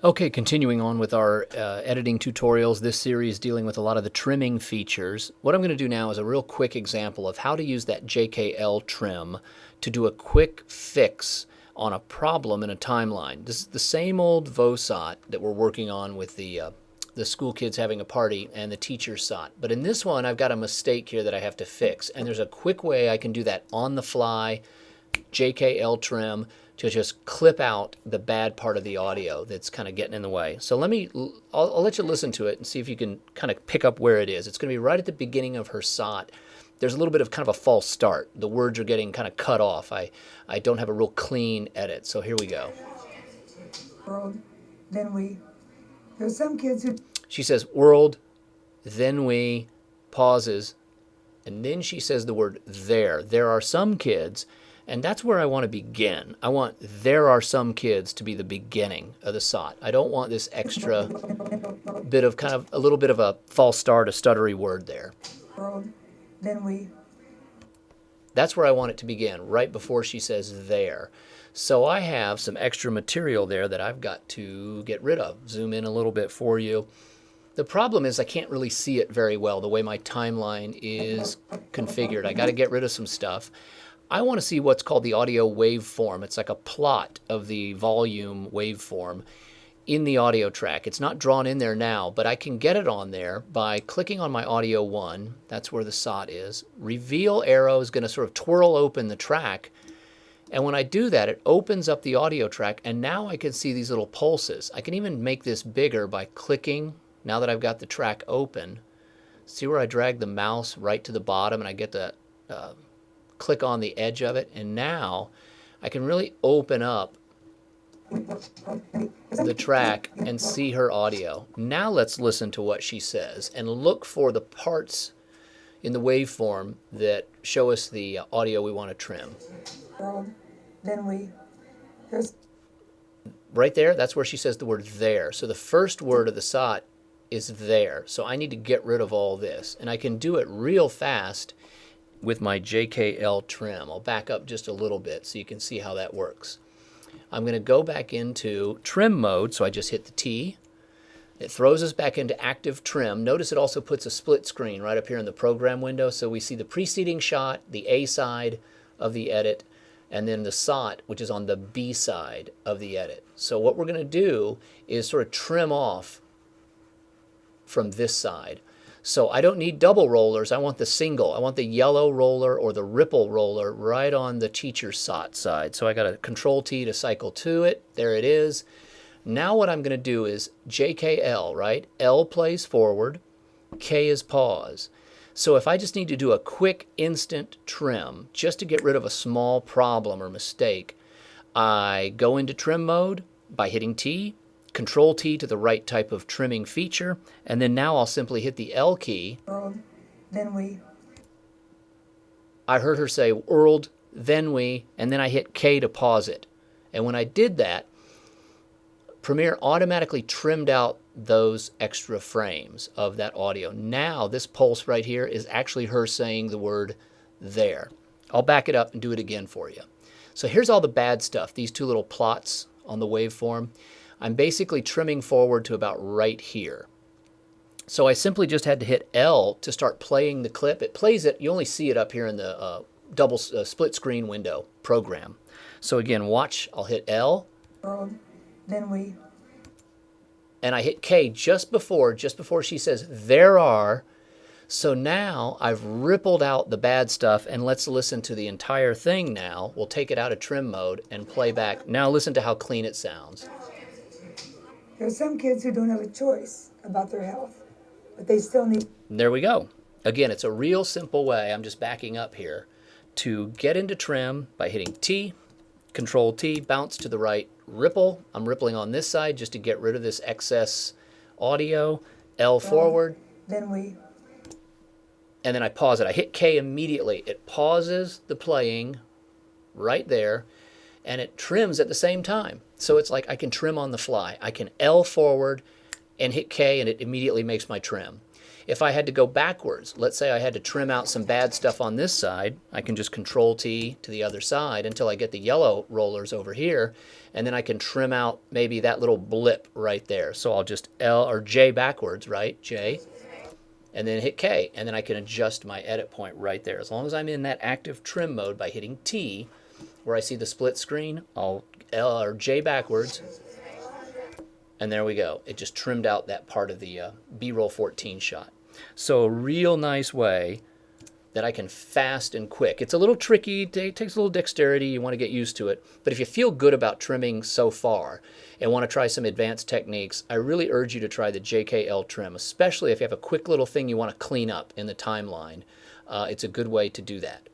Okay, continuing on with our editing tutorials, this series dealing with a lot of the trimming features. What I'm going to do now is a real quick example of how to use that JKL trim to do a quick fix on a problem in a timeline. This is the same old VOSOT that we're working on with the school kids having a party and the teacher SOT. But in this one, I've got a mistake here that I have to fix. And there's a quick way I can do that on the fly, JKL trim, to just clip out the bad part of the audio that's kind of getting in the way. So I'll let you listen to it and see if you can kind of pick up where it is. It's going to be right at the beginning of her SOT. There's a little bit of kind of a false start. The words are getting kind of cut off. I don't have a real clean edit. So here we go. There's some kids who... She says world, then we, pauses, and then she says the word there. There are some kids. And that's where I want to begin. I want there are some kids to be the beginning of the SOT. I don't want this extra bit of kind of a little bit of a false start, a stuttery word there. That's where I want it to begin, right before she says there. So I have some extra material there that I've got to get rid of. Zoom in a little bit for you. The problem is I can't really see it very well the way my timeline is configured. I got to get rid of some stuff. I want to see what's called the audio waveform. It's like a plot of the volume waveform in the audio track. It's not drawn in there now, but I can get it on there by clicking on my audio 1. That's where the SOT is. Reveal arrow is going to sort of twirl open the track. And when I do that, it opens up the audio track, and now I can see these little pulses. I can even make this bigger by clicking, now that I've got the track open. See where I drag the mouse right to the bottom and I get to click on the edge of it, and now I can really open up the track and see her audio. Now let's listen to what she says and look for the parts in the waveform that show us the audio we want to trim. Right there, that's where she says the word there. So the first word of the SOT is there. So I need to get rid of all this, and I can do it real fast with my JKL trim. I'll back up just a little bit so you can see how that works. I'm going to go back into trim mode, so I just hit the T. It throws us back into active trim. Notice it also puts a split screen right up here in the program window, so we see the preceding shot, the A side of the edit, and then the SOT, which is on the B side of the edit. So what we're going to do is sort of trim off from this side. So I don't need double rollers. I want the single. I want the yellow roller or the ripple roller right on the teacher SOT side. So I got a Control T to cycle to it. There it is. Now what I'm going to do is JKL, right? L plays forward, K is pause. So if I just need to do a quick instant trim just to get rid of a small problem or mistake, I go into trim mode by hitting T. Control T to the right type of trimming feature, and then now I'll simply hit the L key. I heard her say world, then we, and then I hit K to pause it. And when I did that, Premiere automatically trimmed out those extra frames of that audio. Now this pulse right here is actually her saying the word there. I'll back it up and do it again for you. So here's all the bad stuff, these two little plots on the waveform. I'm basically trimming forward to about right here. So I simply just had to hit L to start playing the clip. It plays it, you only see it up here in the split screen window program. So again, watch, I'll hit L. And I hit K just before she says there are. So now I've rippled out the bad stuff, and let's listen to the entire thing now. We'll take it out of trim mode and play back. Now listen to how clean it sounds. There's some kids who don't have a choice about their health, but they still need... There we go. Again, it's a real simple way, I'm just backing up here, to get into trim by hitting T, Control T, bounce to the right, ripple. I'm rippling on this side just to get rid of this excess audio. L forward. And then I pause it. I hit K immediately. It pauses the playing right there, and it trims at the same time. So it's like I can trim on the fly. I can L forward and hit K, and it immediately makes my trim. If I had to go backwards, let's say I had to trim out some bad stuff on this side, I can just Control T to the other side until I get the yellow rollers over here, and then I can trim out maybe that little blip right there. So I'll just L or J backwards, right? J, and then hit K, and then I can adjust my edit point right there. As long as I'm in that active trim mode by hitting T, where I see the split screen, I'll L or J backwards, and there we go. It just trimmed out that part of the B-roll 14 shot. So a real nice way that I can fast and quick. It's a little tricky, it takes a little dexterity, you want to get used to it. But if you feel good about trimming so far and want to try some advanced techniques, I really urge you to try the JKL trim, especially if you have a quick little thing you want to clean up in the timeline. It's a good way to do that.